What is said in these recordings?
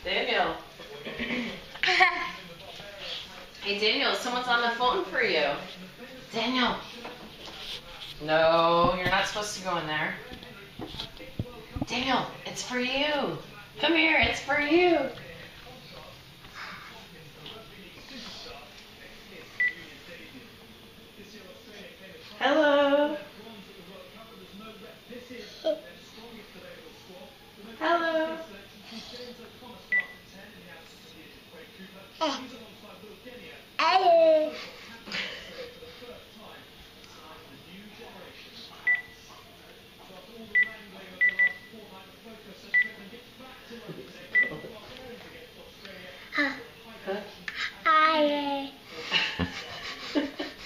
Daniel. Hey, Daniel, someone's on the phone for you. Daniel. No, you're not supposed to go in there. Daniel, it's for you. Come here, it's for you. Hello. Hello.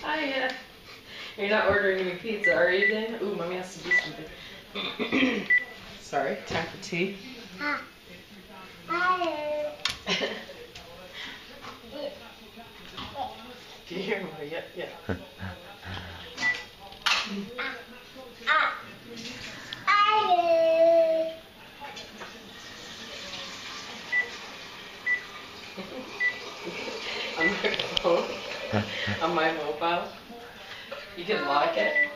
Hiya. You're not ordering me pizza, are you, Dan? Ooh, mommy has to do something. Sorry, time for tea. Do you hear me? Yeah. On my phone, on my mobile, you can lock it,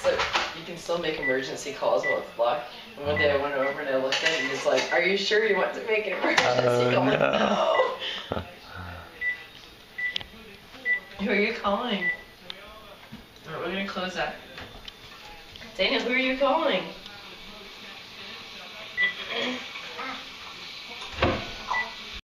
so you can still make emergency calls while it's locked. And one day I went over and I looked at it and it's like, are you sure you want to make an emergency call? I'm like, no. Who are you calling? Alright, we're gonna close that. Daniel, who are you calling?